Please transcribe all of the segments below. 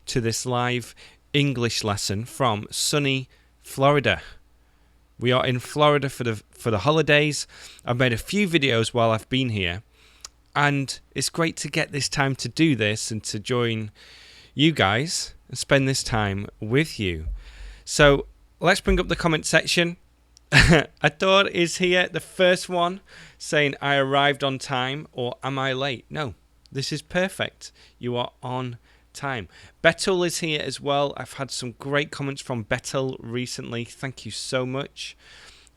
to this live English lesson from sunny Florida. We are in Florida for the holidays. I've made a few videos while I've been here, and it's great to get this time to do this and to join you guys and spend this time with you. So let's bring up the comment section. Ador is here, the first one, saying I arrived on time, or am I late? No, this is perfect. You are on time. Betul is here as well. I've had some great comments from Betul recently. Thank you so much.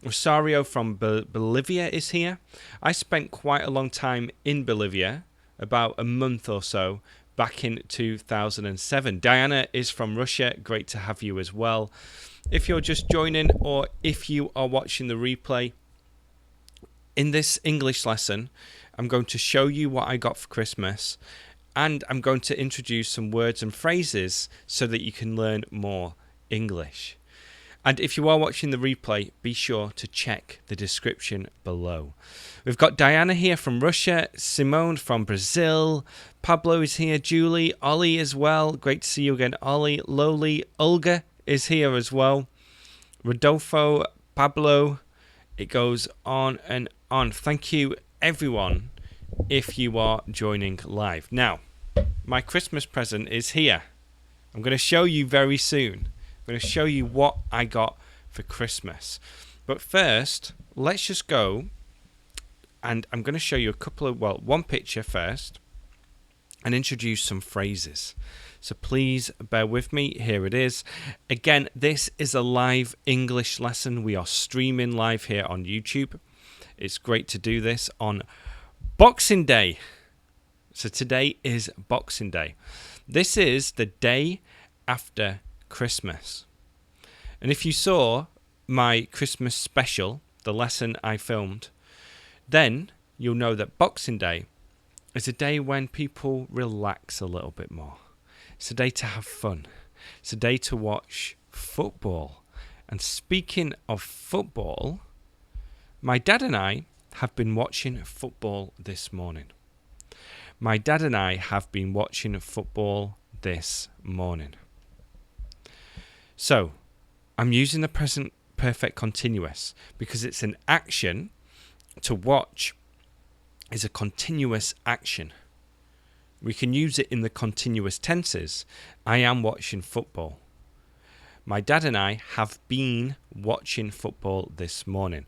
Rosario from Bolivia is here. I spent quite a long time in Bolivia, about a month or so, back in 2007. Diana is from Russia. Great to have you as well. If you're just joining, or if you are watching the replay, in this English lesson, I'm going to show you what I got for Christmas, and I'm going to introduce some words and phrases so that you can learn more English. And if you are watching the replay, be sure to check the description below. We've got Diana here from Russia, Simone from Brazil, Pablo is here, Julie, Ollie as well. Great to see you again, Ollie. Loli, Olga is here as well. Rodolfo, Pablo, it goes on and on. Thank you, everyone, if you are joining live. Now, my Christmas present is here. I'm going to show you very soon. I'm going to show you what I got for Christmas. But first, let's just go, and I'm going to show you one picture first, and introduce some phrases. So please bear with me. Here it is. Again, this is a live English lesson. We are streaming live here on YouTube. It's great to do this on Boxing Day. So today is Boxing Day. This is the day after Christmas. And if you saw my Christmas special, the lesson I filmed, then you'll know that Boxing Day is a day when people relax a little bit more. It's a day to have fun. It's a day to watch football. And speaking of football, my dad and I have been watching football this morning. My dad and I have been watching football this morning. So, I'm using the present perfect continuous because it's an action. To watch is a continuous action. We can use it in the continuous tenses. I am watching football. My dad and I have been watching football this morning.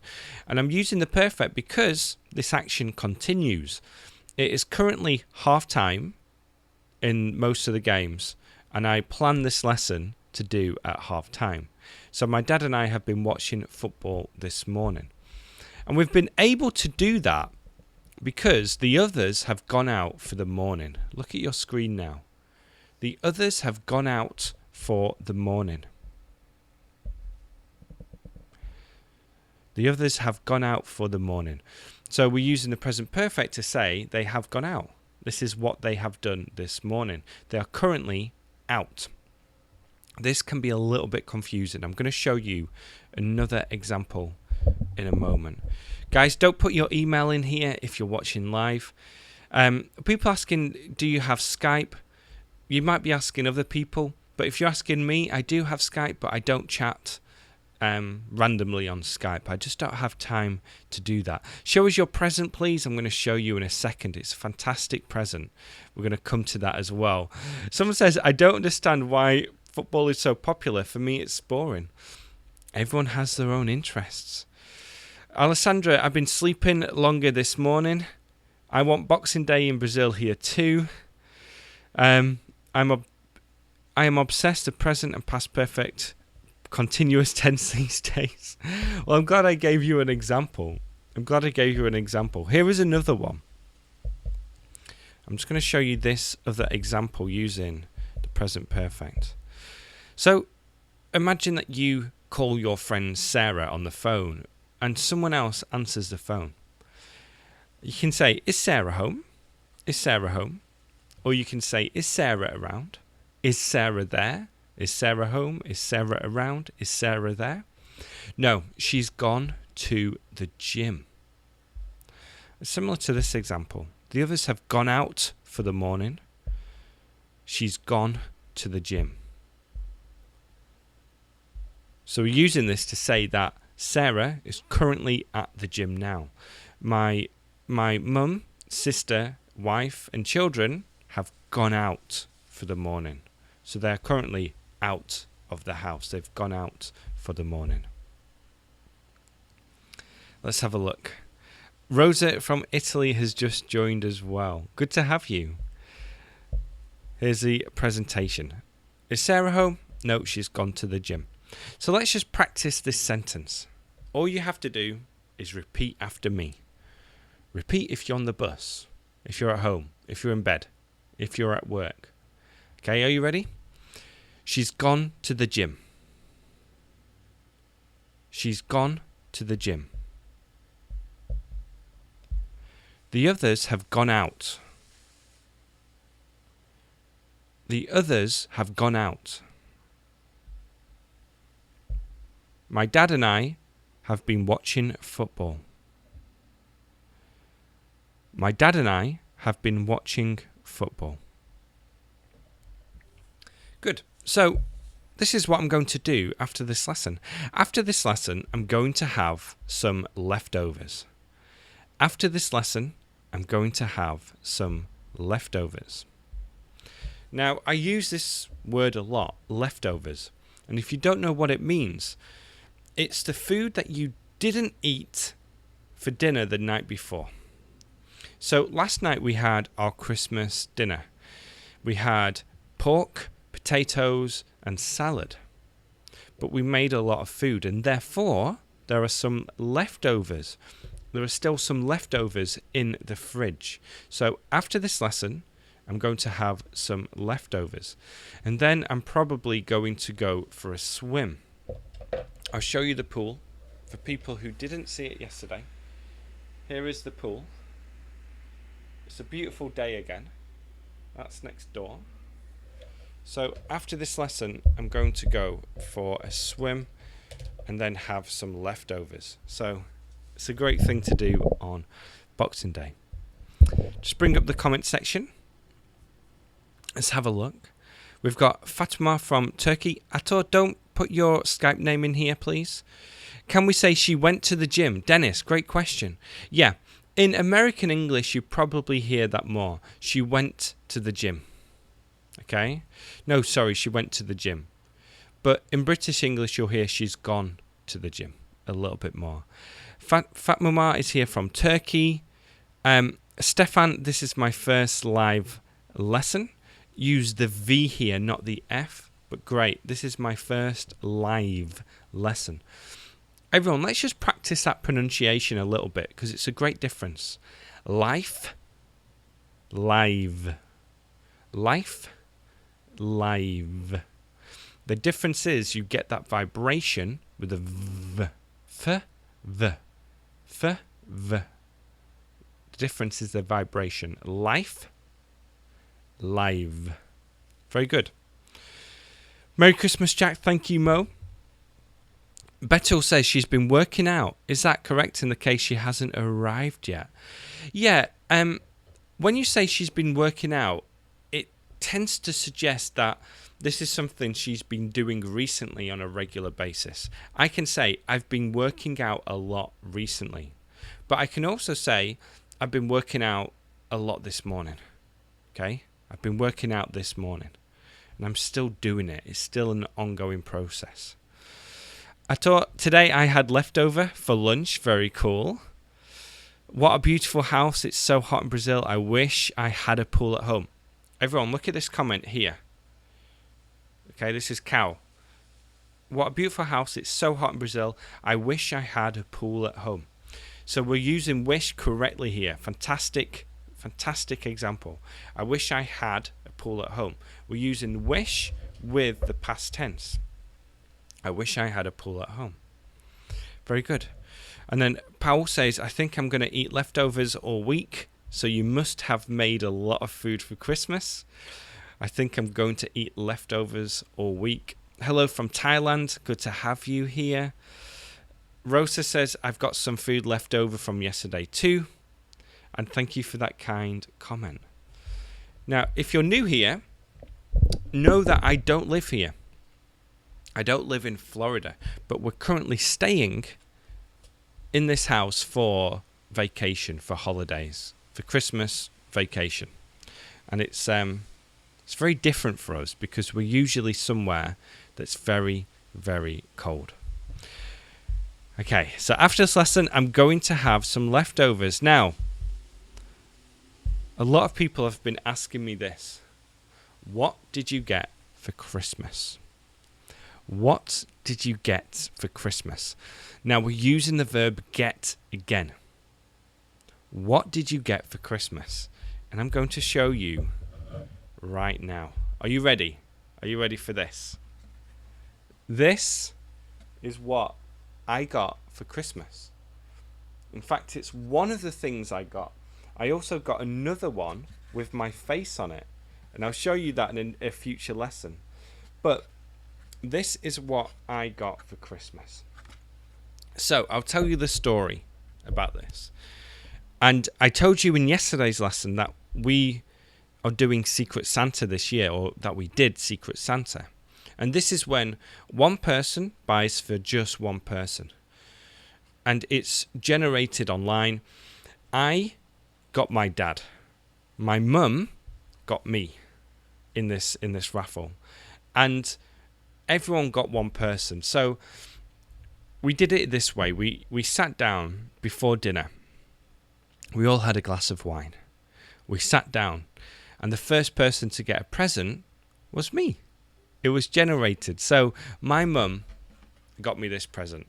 And I'm using the perfect because this action continues. It is currently half-time in most of the games, and I plan this lesson to do at half-time. So my dad and I have been watching football this morning. And we've been able to do that because the others have gone out for the morning. Look at your screen now. The others have gone out for the morning. The others have gone out for the morning. So we're using the present perfect to say they have gone out. This is what they have done this morning. They are currently out. This can be a little bit confusing. I'm going to show you another example in a moment. Guys, don't put your email in here if you're watching live. People asking, do you have Skype? You might be asking other people, but if you're asking me, I do have Skype, but I don't chat randomly on Skype. I just don't have time to do that. Show us your present, please. I'm going to show you in a second. It's a fantastic present. We're going to come to that as well. Someone says, I don't understand why football is so popular. For me, it's boring. Everyone has their own interests. Alessandra, I've been sleeping longer this morning. I want Boxing Day in Brazil here too. I am obsessed with present and past perfect continuous tense these days. Well, I'm glad I gave you an example. Here is another one. I'm just going to show you this other example using the present perfect. So imagine that you call your friend Sarah on the phone and someone else answers the phone. You can say, is Sarah home? Is Sarah home? Or you can say, is Sarah around? Is Sarah there? Is Sarah home? Is Sarah around? Is Sarah there? No, she's gone to the gym. Similar to this example, the others have gone out for the morning. She's gone to the gym. So we're using this to say that Sarah is currently at the gym now. My mum, sister, wife and children have gone out for the morning. So they're currently out of the house. They've gone out for the morning. Let's have a look. Rosa from Italy has just joined as well. Good to have you. Here's the presentation. Is Sarah home? No, she's gone to the gym. So let's just practice this sentence. All you have to do is repeat after me. Repeat if you're on the bus, if you're at home, if you're in bed, if you're at work. Okay, are you ready? She's gone to the gym. She's gone to the gym. The others have gone out. The others have gone out. My dad and I have been watching football. My dad and I have been watching football. Good. So this is what I'm going to do after this lesson. After this lesson, I'm going to have some leftovers. After this lesson, I'm going to have some leftovers. Now, I use this word a lot, leftovers. And if you don't know what it means, it's the food that you didn't eat for dinner the night before. So last night we had our Christmas dinner. We had pork, potatoes and salad. But we made a lot of food and therefore there are some leftovers. There are still some leftovers in the fridge. So after this lesson, I'm going to have some leftovers. And then I'm probably going to go for a swim. I'll show you the pool for people who didn't see it yesterday. Here is the pool. It's a beautiful day again. That's next door. So after this lesson, I'm going to go for a swim and then have some leftovers. So it's a great thing to do on Boxing Day. Just bring up the comment section. Let's have a look. We've got Fatima from Turkey. Ator, don't put your Skype name in here, please. Can we say she went to the gym? Dennis, great question. Yeah, in American English, you probably hear that more. She went to the gym. Okay? No, sorry, she went to the gym. But in British English, you'll hear she's gone to the gym a little bit more. Fatma is here from Turkey. Stefan, this is my first live lesson. Use the V here, not the F. But great, this is my first live lesson. Everyone, let's just practice that pronunciation a little bit because it's a great difference. Life, live. Life, live. The difference is you get that vibration with a V. F, V. F, V. The difference is the vibration. Life, live. Very good. Merry Christmas, Jack. Thank you, Mo. Betul says she's been working out. Is that correct in the case she hasn't arrived yet? Yeah. When you say she's been working out, it tends to suggest that this is something she's been doing recently on a regular basis. I can say I've been working out a lot recently. But I can also say I've been working out a lot this morning. Okay? I've been working out this morning. And I'm still doing it. It's still an ongoing process. I thought today I had leftover for lunch. Very cool. What a beautiful house. It's so hot in Brazil. I wish I had a pool at home. Everyone, look at this comment here. Okay, this is Cow. What a beautiful house. It's so hot in Brazil. I wish I had a pool at home. So we're using wish correctly here. Fantastic example. I wish I had a pool at home. We're using wish with the past tense. I wish I had a pool at home. Very good. And then Paul says, I think I'm going to eat leftovers all week. So you must have made a lot of food for Christmas. I think I'm going to eat leftovers all week. Hello from Thailand. Good to have you here. Rosa says, I've got some food left over from yesterday too. And thank you for that kind comment. Now, if you're new here, know that I don't live here. I don't live in Florida, but we're currently staying in this house for vacation, for holidays, for Christmas vacation. And it's very different for us because we're usually somewhere that's very, very cold. Okay, so after this lesson, I'm going to have some leftovers. Now, a lot of people have been asking me this. What did you get for Christmas? What did you get for Christmas? Now, we're using the verb get again. What did you get for Christmas? And I'm going to show you right now. Are you ready? Are you ready for this? This is what I got for Christmas. In fact, it's one of the things I got. I also got another one with my face on it. And I'll show you that in a future lesson. But this is what I got for Christmas. So I'll tell you the story about this. And I told you in yesterday's lesson that we are doing Secret Santa this year, or that we did Secret Santa. And this is when one person buys for just one person. And it's generated online. I got my dad. My mum got me in this raffle. And everyone got one person. So we did it this way. We sat down before dinner. We all had a glass of wine. We sat down. And the first person to get a present was me. It was generated. So my mum got me this present.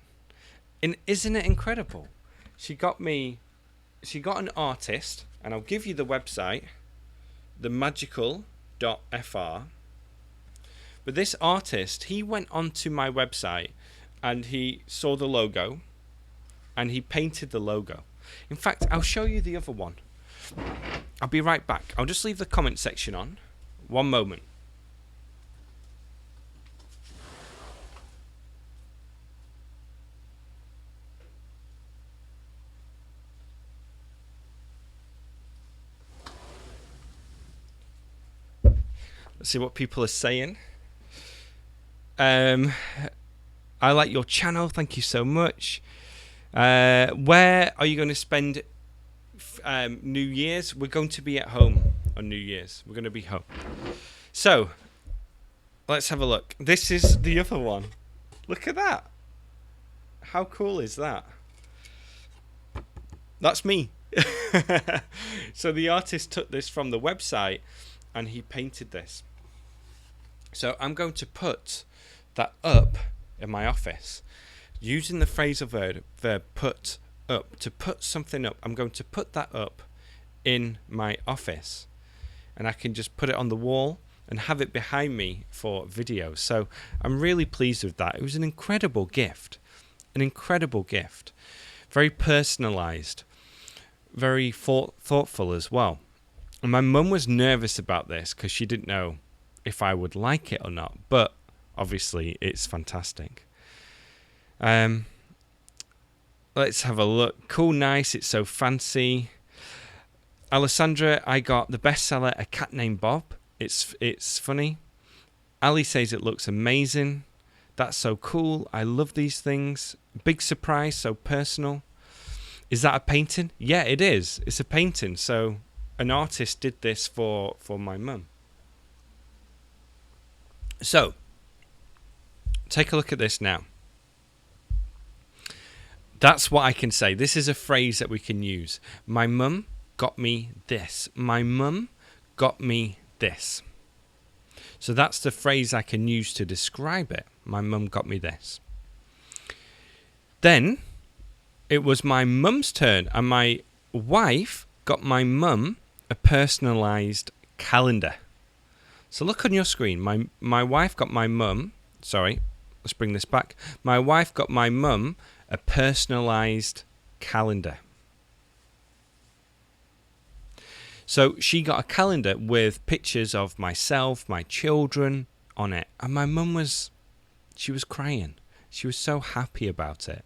And isn't it incredible? She got an artist, and I'll give you the website, themagical.fr. But this artist, he went onto my website and he saw the logo and he painted the logo. In fact, I'll show you the other one. I'll be right back. I'll just leave the comment section on. One moment. Let's see what people are saying. I like your channel. Thank you so much. Where are you going to spend New Year's? We're going to be at home on New Year's. We're going to be home. So, let's have a look. This is the other one. Look at that. How cool is that? That's me. So the artist took this from the website and he painted this. So I'm going to put that up in my office. Using the phrasal verb put up, to put something up, I'm going to put that up in my office. And I can just put it on the wall and have it behind me for videos. So I'm really pleased with that. It was an incredible gift. An incredible gift. Very personalised. Very thoughtful as well. And my mum was nervous about this because she didn't know if I would like it or not. But obviously it's fantastic. Let's have a look. Cool, nice. It's so fancy. Alessandra, I got the bestseller, A Cat Named Bob. It's funny. Ali says it looks amazing. That's so cool. I love these things. Big surprise, so personal. Is that a painting? Yeah, it is. It's a painting. So an artist did this for my mum. So, take a look at this now. That's what I can say. This is a phrase that we can use. My mum got me this. My mum got me this. So that's the phrase I can use to describe it. My mum got me this. Then it was my mum's turn, and my wife got my mum a personalised calendar. So look on your screen. My wife got my mum, sorry, let's bring this back. My wife got my mum a personalised calendar. So she got a calendar with pictures of myself, my children on it. And my mum she was crying. She was so happy about it.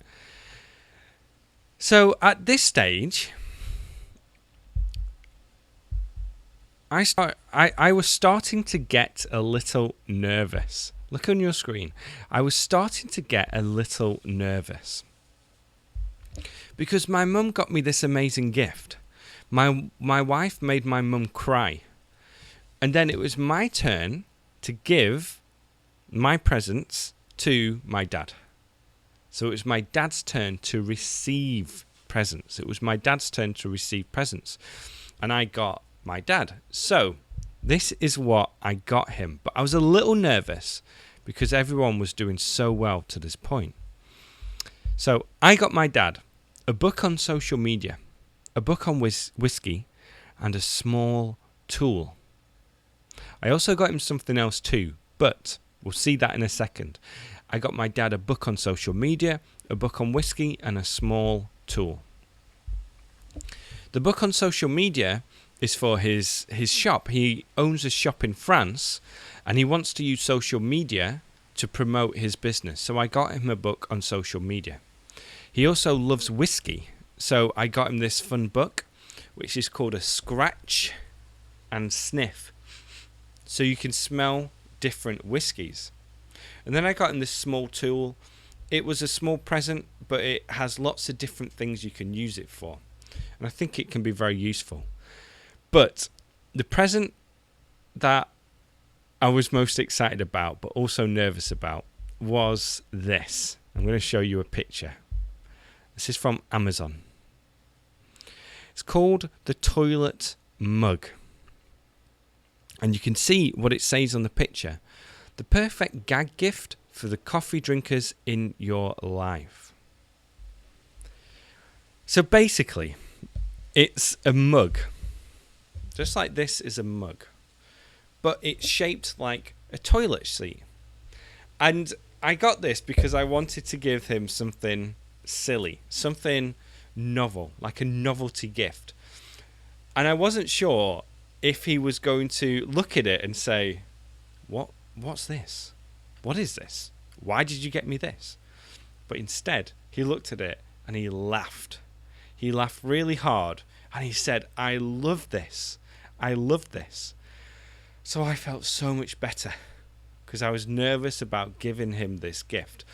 So at this stage, I was starting to get a little nervous. Look on your screen. I was starting to get a little nervous because my mum got me this amazing gift. My wife made my mum cry. And then it was my turn to give my presents to my dad. So it was my dad's turn to receive presents. It was my dad's turn to receive presents. And I got my dad. So this is what I got him. But I was a little nervous because everyone was doing so well to this point. So I got my dad a book on social media, a book on whiskey, and a small tool. I also got him something else too, but we'll see that in a second. I got my dad a book on social media, a book on whiskey, and a small tool. The book on social media is for his shop. He owns a shop in France, and he wants to use social media to promote his business. So I got him a book on social media. He also loves whiskey, so I got him this fun book, which is called a Scratch and Sniff. So you can smell different whiskies. And then I got him this small tool. It was a small present, but it has lots of different things you can use it for. And I think it can be very useful. But the present that I was most excited about, but also nervous about, was this. I'm going to show you a picture. This is from Amazon. It's called the Toilet Mug. And you can see what it says on the picture. The perfect gag gift for the coffee drinkers in your life. So basically, it's a mug. Just like this is a mug. But it's shaped like a toilet seat. And I got this because I wanted to give him something silly, something novel, like a novelty gift. And I wasn't sure if he was going to look at it and say, what's this? What is this? Why did you get me this? But instead, he looked at it and he laughed. He laughed really hard and he said, I love this. I love this. So I felt so much better because I was nervous about giving him this gift.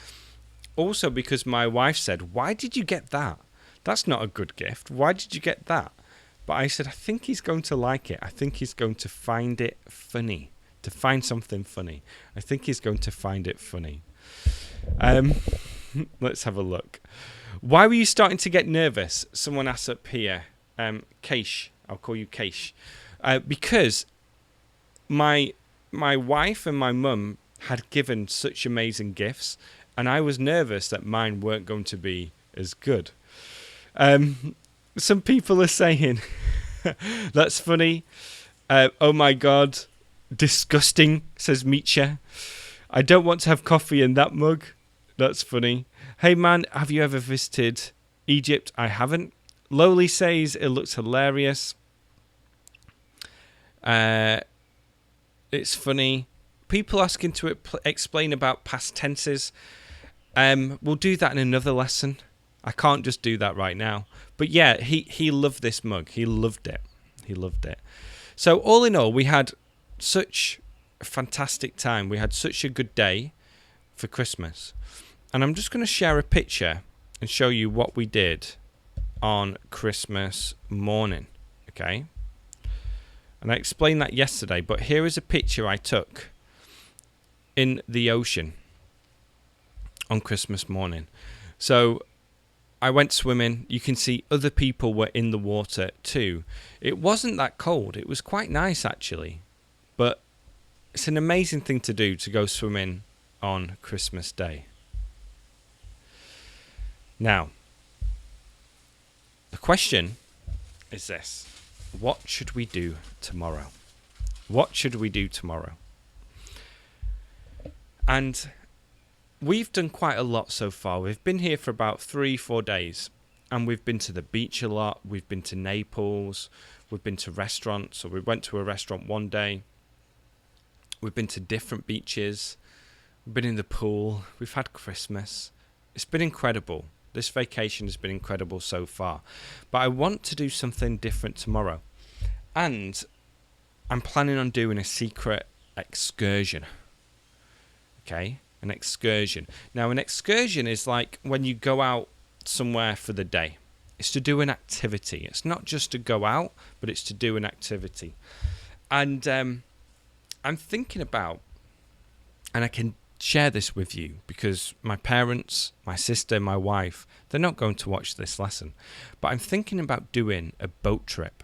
Also because my wife said, why did you get that? That's not a good gift. Why did you get that? But I said, I think he's going to like it. I think he's going to find it funny. To find something funny. I think he's going to find it funny. Let's have a look. Why were you starting to get nervous? Someone asked up here. Keish. I'll call you Keish. Because my wife and my mum had given such amazing gifts, and I was nervous that mine weren't going to be as good. Some people are saying, that's funny. Oh my God. Disgusting, says Meecha. I don't want to have coffee in that mug. That's funny. Hey man, have you ever visited Egypt? I haven't. Lowly says it looks hilarious. It's funny. People asking to explain about past tenses. We'll do that in another lesson. I can't just do that right now. But yeah, he loved this mug. He loved it. He loved it. So all in all, we had such a fantastic time. We had such a good day for Christmas. And I'm just going to share a picture and show you what we did on Christmas morning. Okay? And I explained that yesterday, but here is a picture I took in the ocean on Christmas morning. So I went swimming. You can see other people were in the water too. It wasn't that cold. It was quite nice actually. But it's an amazing thing to do, to go swimming on Christmas Day. Now, the question is this. What should we do tomorrow? What should we do tomorrow? And we've done quite a lot so far. We've been here for about 3-4 days. And we've been to the beach a lot. We've been to Naples. We've been to restaurants. So we went to a restaurant one day. We've been to different beaches. We've been in the pool. We've had Christmas. It's been incredible. This vacation has been incredible so far. But I want to do something different tomorrow. And I'm planning on doing a secret excursion. Okay, an excursion. Now, an excursion is like when you go out somewhere for the day. It's to do an activity. It's not just to go out, but it's to do an activity. And I'm thinking about, and I can share this with you because my parents, my sister, my wife, they're not going to watch this lesson. But I'm thinking about doing a boat trip,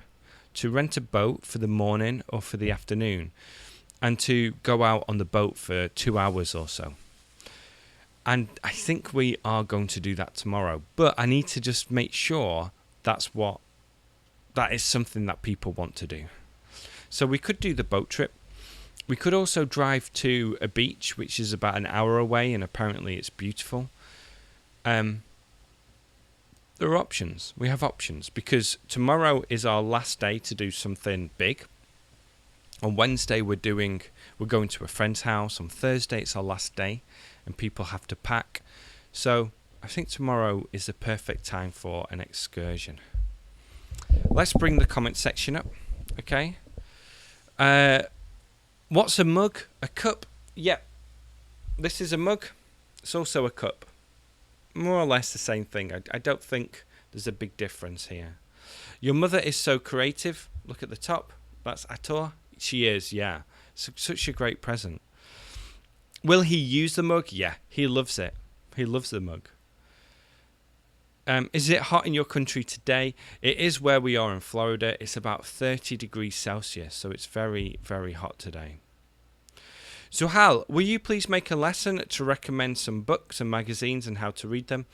to rent a boat for the morning or for the afternoon, and to go out on the boat for 2 hours or so. And I think we are going to do that tomorrow. But I need to just make sure that is something that people want to do. So we could do the boat trip. We could also drive to a beach, which is about an hour away, and apparently it's beautiful. There are options. We have options because tomorrow is our last day to do something big. On Wednesday, we're going to a friend's house. On Thursday, it's our last day, and people have to pack. So I think tomorrow is the perfect time for an excursion. Let's bring the comment section up, okay? What's a mug? A cup? Yep. This is a mug. It's also a cup. More or less the same thing. I don't think there's a big difference here. Your mother is so creative. Look at the top. That's Ator. She is, yeah. Such a great present. Will he use the mug? Yeah, he loves it. He loves the mug. Is it hot in your country today? It is where we are in Florida. It's about 30 degrees Celsius, so it's very, very hot today. So Hal, will you please make a lesson to recommend some books and magazines and how to read them?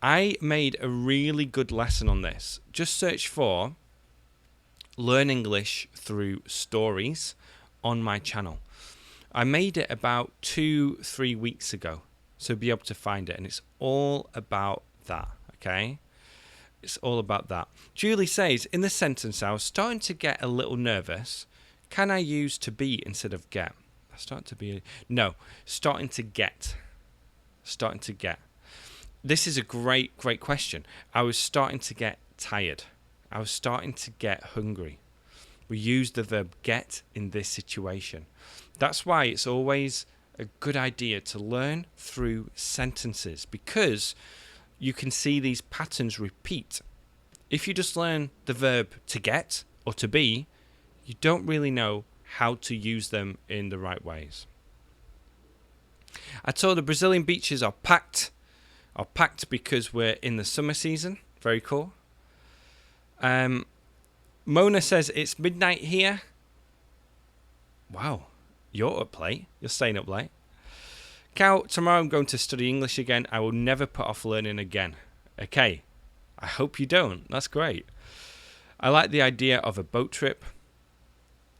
I made a really good lesson on this. Just search for Learn English Through Stories on my channel. I made it about 2-3 weeks ago, so you'll be able to find it, and it's all about that, okay? It's all about that. Julie says, in the sentence, I was starting to get a little nervous. Can I use to be instead of get? Starting to get. Starting to get. This is a great question. I was starting to get tired. I was starting to get hungry. We use the verb get in this situation. That's why it's always a good idea to learn through sentences, because you can see these patterns repeat. If you just learn the verb to get or to be, you don't really know how to use them in the right ways. I told the Brazilian beaches are packed because we're in the summer season. Very cool. Mona says it's midnight here. Wow, you're up late. You're staying up late. Cow, tomorrow I'm going to study English again. I will never put off learning again. Okay, I hope you don't. That's great. I like the idea of a boat trip.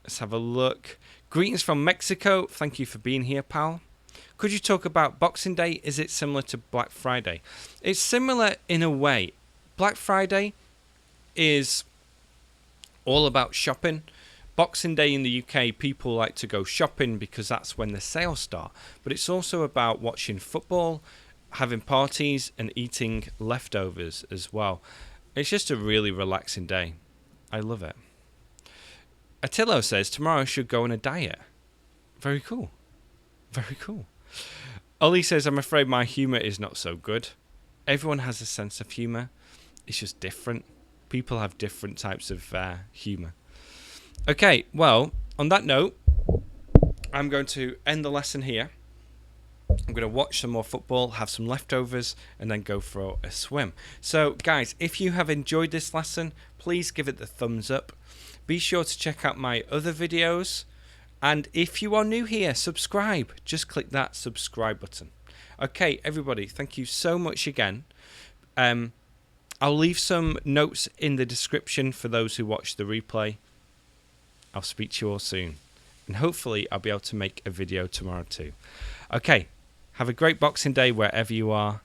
Let's have a look. Greetings from Mexico. Thank you for being here, pal. Could you talk about Boxing Day? Is it similar to Black Friday? It's similar in a way. Black Friday is all about shopping. Boxing Day in the UK, people like to go shopping because that's when the sales start. But it's also about watching football, having parties, and eating leftovers as well. It's just a really relaxing day. I love it. Attilo says, tomorrow I should go on a diet. Very cool. Very cool. Ollie says, I'm afraid my humour is not so good. Everyone has a sense of humour. It's just different. People have different types of humour. Okay, well, on that note, I'm going to end the lesson here. I'm going to watch some more football, have some leftovers, and then go for a swim. So, guys, if you have enjoyed this lesson, please give it the thumbs up. Be sure to check out my other videos. And if you are new here, subscribe. Just click that subscribe button. Okay, everybody, thank you so much again. I'll leave some notes in the description for those who watch the replay. I'll speak to you all soon. And hopefully I'll be able to make a video tomorrow too. Okay, have a great Boxing Day wherever you are.